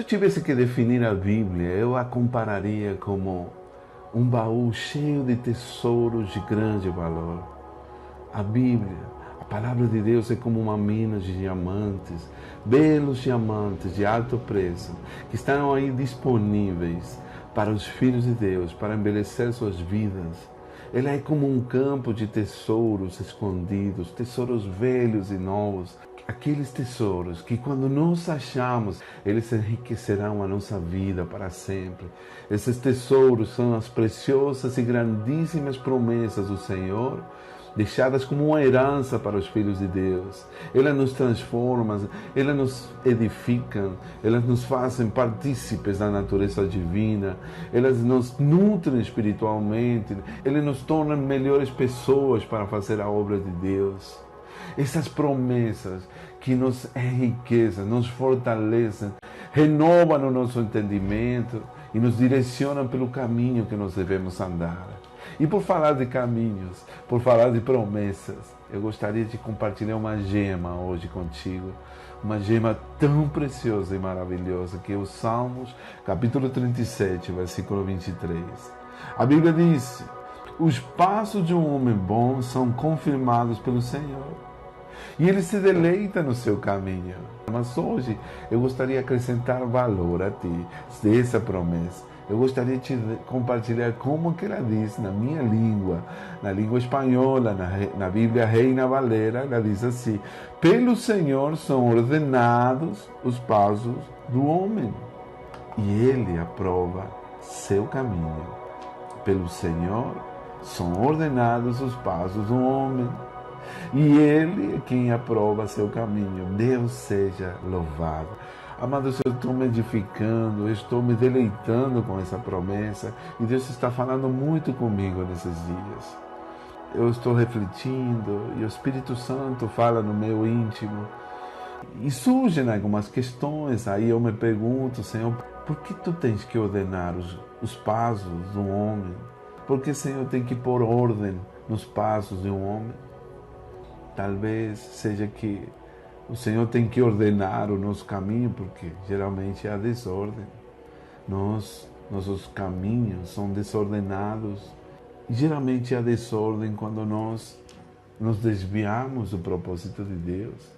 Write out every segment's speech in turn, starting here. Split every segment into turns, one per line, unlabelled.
tivesse que definir a Bíblia, eu a compararia como um baú cheio de tesouros de grande valor. A Bíblia, a palavra de Deus é como uma mina de diamantes, belos diamantes de alto preço, que estão aí disponíveis para os filhos de Deus, para embelecer suas vidas. Ela é como um campo de tesouros escondidos, tesouros velhos e novos. Aqueles tesouros que quando nós achamos, eles enriquecerão a nossa vida para sempre. Esses tesouros são as preciosas e grandíssimas promessas do Senhor, deixadas como uma herança para os filhos de Deus. Elas nos transformam, elas nos edificam, elas nos fazem partícipes da natureza divina, elas nos nutrem espiritualmente, elas nos tornam melhores pessoas para fazer a obra de Deus. Essas promessas que nos enriquecem, nos fortalecem, renovam o nosso entendimento e nos direcionam pelo caminho que nós devemos andar. E por falar de caminhos, por falar de promessas, eu gostaria de compartilhar uma gema hoje contigo. Uma gema tão preciosa e maravilhosa que é o Salmos, capítulo 37, versículo 23. A Bíblia diz: os passos de um homem bom são confirmados pelo Senhor, e ele se deleita no seu caminho. Mas hoje eu gostaria de acrescentar valor a ti, dessa promessa. Eu gostaria de compartilhar como que ela diz na minha língua, na língua espanhola, na Bíblia Reina Valera. Ela diz assim: pelo Senhor são ordenados os passos do homem, e Ele aprova seu caminho. Pelo Senhor são ordenados os passos do homem, e Ele é quem aprova seu caminho. Deus seja louvado. Amados, eu estou me edificando, eu estou me deleitando com essa promessa, e Deus está falando muito comigo nesses dias. Eu estou refletindo e o Espírito Santo fala no meu íntimo, e surgem algumas questões. Aí eu me pergunto: Senhor, por que tu tens que ordenar os passos de um homem? Por que, Senhor, tem que pôr ordem nos passos de um homem? Talvez seja que o Senhor tem que ordenar o nosso caminho, porque geralmente há desordem. Nossos caminhos são desordenados. E geralmente há desordem quando nós nos desviamos do propósito de Deus.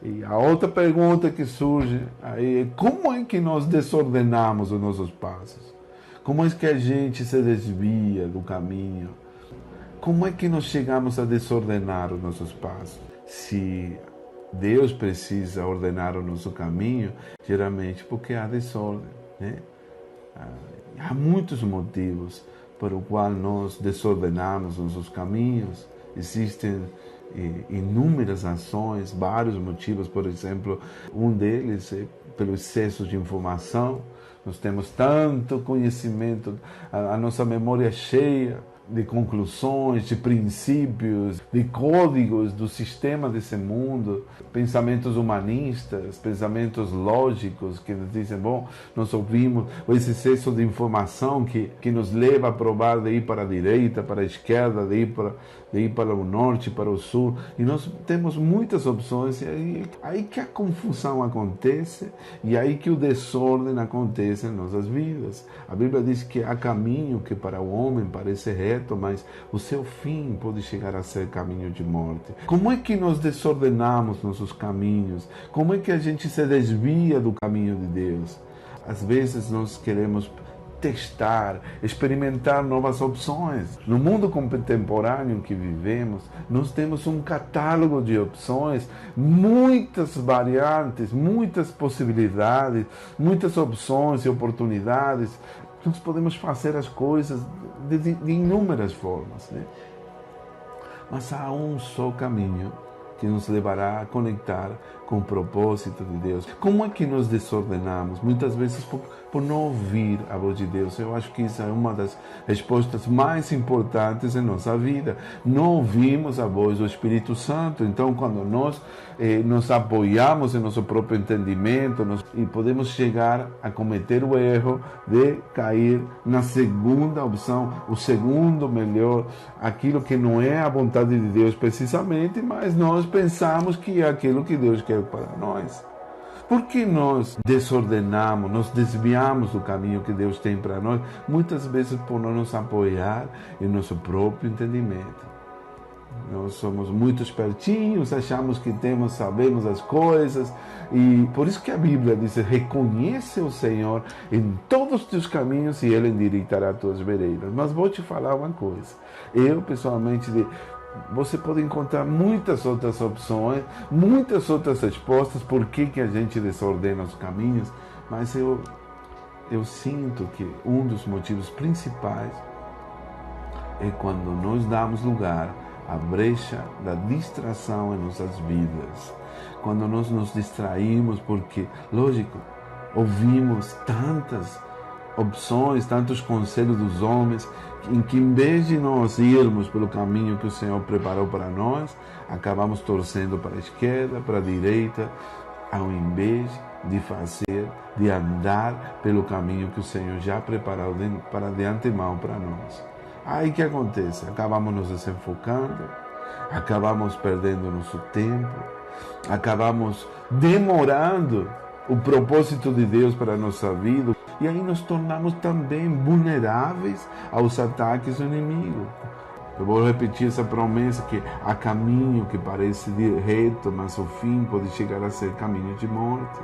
E a outra pergunta que surge aí é: como é que nós desordenamos os nossos passos? Como é que a gente se desvia do caminho? Como é que nós chegamos a desordenar os nossos passos? Se Deus precisa ordenar o nosso caminho, geralmente porque há desordem, né? Há muitos motivos por o qual nós desordenamos nossos caminhos. Existem inúmeras ações, vários motivos. Por exemplo, um deles é pelo excesso de informação. Nós temos tanto conhecimento, a nossa memória é cheia de conclusões, de princípios, de códigos do sistema desse mundo, pensamentos humanistas, pensamentos lógicos que nos dizem: bom, nós ouvimos esse excesso de informação que nos leva a provar de ir para a direita, para a esquerda, de ir para o norte, para o sul, e nós temos muitas opções, e aí que a confusão acontece, e aí que o desordem acontece em nossas vidas. A Bíblia diz que há caminho que para o homem parece reto, mas o seu fim pode chegar a ser caminho de morte. Como é que nós desordenamos nossos caminhos? Como é que a gente se desvia do caminho de Deus? Às vezes nós queremos testar, experimentar novas opções. No mundo contemporâneo que vivemos, nós temos um catálogo de opções, muitas variantes, muitas possibilidades, muitas opções e oportunidades. Nós podemos fazer as coisas de inúmeras formas, né? Mas há um só caminho que nos levará a conectar com o propósito de Deus. Como é que nos desordenamos? Muitas vezes por não ouvir a voz de Deus. Eu acho que isso é uma das respostas mais importantes em nossa vida. Não ouvimos a voz do Espírito Santo. Então, quando nós nos apoiamos em nosso próprio entendimento, e podemos chegar a cometer o erro de cair na segunda opção, o segundo melhor, aquilo que não é a vontade de Deus precisamente, mas nós pensamos que é aquilo que Deus quer para nós. Por que nós desordenamos, nos desviamos do caminho que Deus tem para nós? Muitas vezes por não nos apoiar em nosso próprio entendimento. Nós somos muito espertinhos, achamos que sabemos as coisas, e por isso que a Bíblia diz: reconhece o Senhor em todos os teus caminhos e Ele endireitará as tuas veredas. Mas vou te falar uma coisa, eu pessoalmente, você pode encontrar muitas outras opções, muitas outras respostas por que a gente desordena os caminhos, mas eu sinto que um dos motivos principais é quando nós damos lugar a brecha da distração em nossas vidas. Quando nós nos distraímos porque, lógico, ouvimos tantas opções, tantos conselhos dos homens, em que em vez de nós irmos pelo caminho que o Senhor preparou para nós, acabamos torcendo para a esquerda, para a direita, ao invés de andar pelo caminho que o Senhor já preparou de antemão para nós. Aí o que acontece? Acabamos nos desenfocando, acabamos perdendo nosso tempo, acabamos demorando o propósito de Deus para a nossa vida, e aí nos tornamos também vulneráveis aos ataques do inimigo. Eu vou repetir essa promessa, que há caminho que parece reto, mas o fim pode chegar a ser caminho de morte.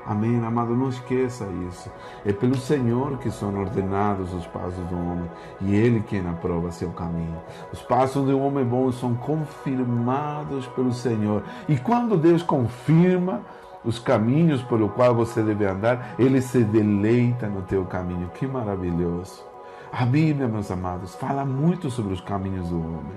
Amém, amado, não esqueça isso. É pelo Senhor que são ordenados os passos do homem, e Ele quem aprova seu caminho. Os passos do homem bom são confirmados pelo Senhor. E quando Deus confirma os caminhos pelo qual você deve andar, Ele se deleita no teu caminho. Que maravilhoso! A Bíblia, meus amados, fala muito sobre os caminhos do homem.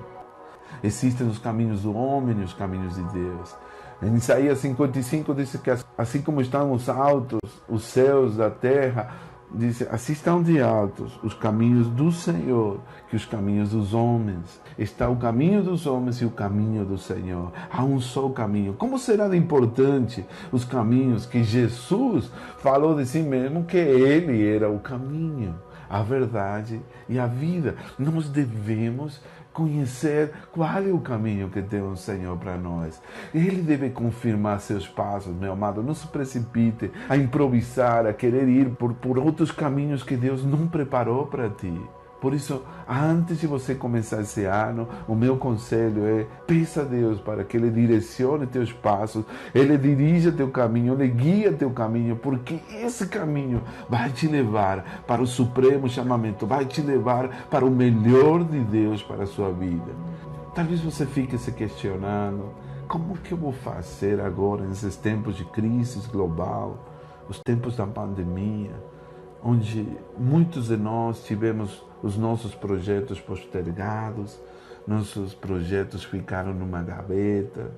Existem os caminhos do homem e os caminhos de Deus. Em Isaías 55 diz que assim como estão os altos, os céus da terra, diz, assim estão de altos os caminhos do Senhor que os caminhos dos homens. Está o caminho dos homens e o caminho do Senhor. Há um só caminho. Como será de importante os caminhos que Jesus falou de si mesmo, que Ele era o caminho, a verdade e a vida? Nós devemos conhecer qual é o caminho que tem o Senhor para nós. Ele deve confirmar seus passos, meu amado. Não se precipite a improvisar, a querer ir por outros caminhos que Deus não preparou para ti. Por isso, antes de você começar esse ano, o meu conselho é: peça a Deus para que Ele direcione teus passos, Ele dirija teu caminho, Ele guia teu caminho, porque esse caminho vai te levar para o supremo chamamento, vai te levar para o melhor de Deus para a sua vida. Talvez você fique se questionando: como que eu vou fazer agora nesses tempos de crise global, os tempos da pandemia, onde muitos de nós tivemos os nossos projetos postergados, nossos projetos ficaram numa gaveta,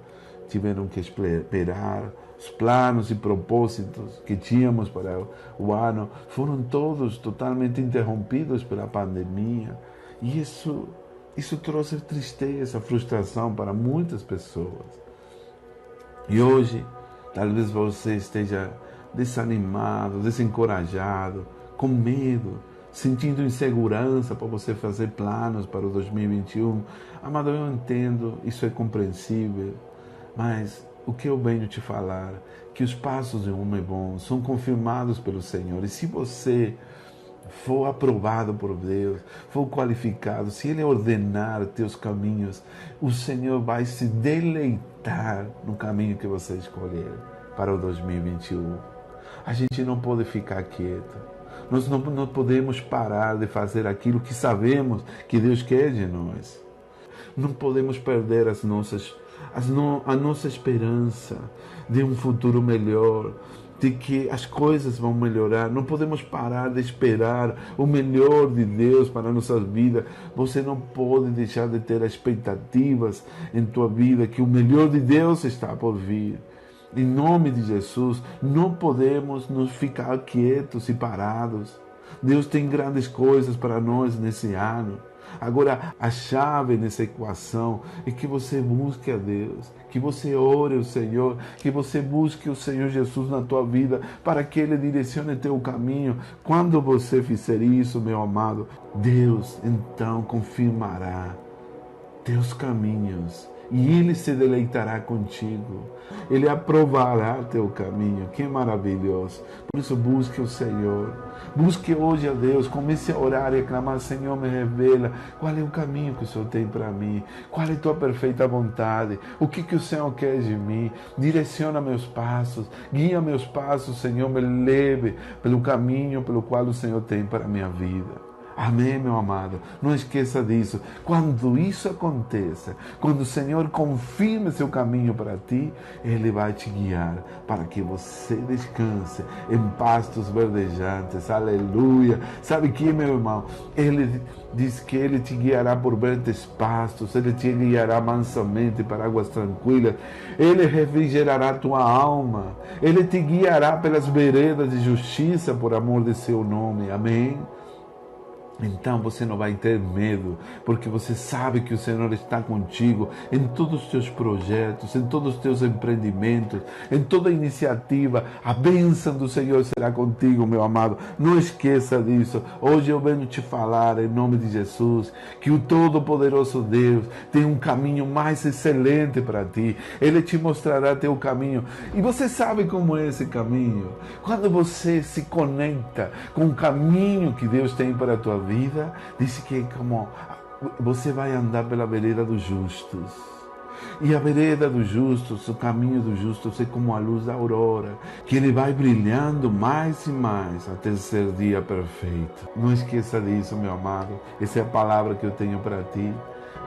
tiveram que esperar, os planos e propósitos que tínhamos para o ano foram todos totalmente interrompidos pela pandemia. E isso trouxe tristeza, frustração para muitas pessoas. E hoje, talvez você esteja desanimado, desencorajado, com medo, sentindo insegurança para você fazer planos para o 2021. Amado, eu entendo, isso é compreensível, mas o que eu venho te falar, que os passos de um homem bom são confirmados pelo Senhor. E se você for aprovado por Deus, for qualificado, se Ele ordenar teus caminhos, o Senhor vai se deleitar no caminho que você escolher para o 2021. A gente não pode ficar quieto. Nós não podemos parar de fazer aquilo que sabemos que Deus quer de nós. Não podemos perder a nossa esperança de um futuro melhor, de que as coisas vão melhorar. Não podemos parar de esperar o melhor de Deus para a nossa vida. Você não pode deixar de ter expectativas em tua vida que o melhor de Deus está por vir. Em nome de Jesus, não podemos nos ficar quietos e parados. Deus tem grandes coisas para nós nesse ano. Agora, a chave nessa equação é que você busque a Deus, que você ore ao Senhor, que você busque o Senhor Jesus na tua vida, para que Ele direcione teu caminho. Quando você fizer isso, meu amado, Deus então confirmará teus caminhos e Ele se deleitará contigo. Ele aprovará teu caminho. Que maravilhoso. Por isso busque o Senhor. Busque hoje a Deus. Comece a orar e a clamar: Senhor, me revela qual é o caminho que o Senhor tem para mim. Qual é a tua perfeita vontade. O que o Senhor quer de mim. Direciona meus passos. Guia meus passos, Senhor. Me leve pelo caminho pelo qual o Senhor tem para a minha vida. Amém, meu amado? Não esqueça disso. Quando isso aconteça, quando o Senhor confirme seu caminho para ti, Ele vai te guiar para que você descanse em pastos verdejantes. Aleluia! Sabe que, meu irmão? Ele diz que Ele te guiará por verdes pastos, Ele te guiará mansamente para águas tranquilas, Ele refrigerará tua alma, Ele te guiará pelas veredas de justiça por amor de seu nome. Amém? Então você não vai ter medo, porque você sabe que o Senhor está contigo em todos os teus projetos, em todos os teus empreendimentos, em toda iniciativa. A bênção do Senhor será contigo, meu amado. Não esqueça disso. Hoje eu venho te falar, em nome de Jesus, que o Todo-Poderoso Deus tem um caminho mais excelente para ti. Ele te mostrará teu caminho. E você sabe como é esse caminho? Quando você se conecta com o caminho que Deus tem para a tua vida, diz que como você vai andar pela vereda dos justos. E a vereda dos justos, o caminho dos justos é como a luz da aurora, que ele vai brilhando mais e mais até ser dia perfeito. Não esqueça disso, meu amado. Essa é a palavra que eu tenho para ti.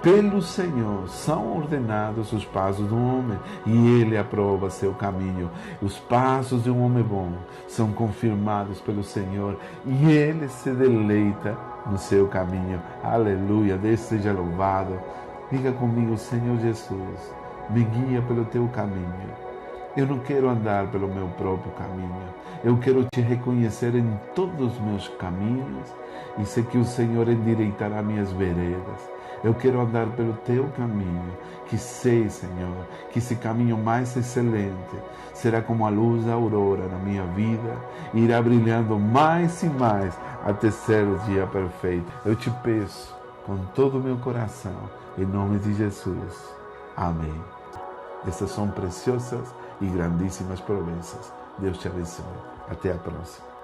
Pelo Senhor são ordenados os passos do homem, e Ele aprova seu caminho. Os passos de um homem bom são confirmados pelo Senhor, e Ele se deleita no seu caminho. Aleluia, Deus seja louvado. Diga comigo: Senhor Jesus, me guia pelo teu caminho. Eu não quero andar pelo meu próprio caminho. Eu quero te reconhecer em todos os meus caminhos, e sei que o Senhor endireitará minhas veredas. Eu quero andar pelo teu caminho, que sei, Senhor, que esse caminho mais excelente será como a luz da aurora na minha vida, e irá brilhando mais e mais até ser o dia perfeito. Eu te peço com todo o meu coração, em nome de Jesus. Amém. Essas são preciosas e grandíssimas promessas. Deus te abençoe. Até a próxima.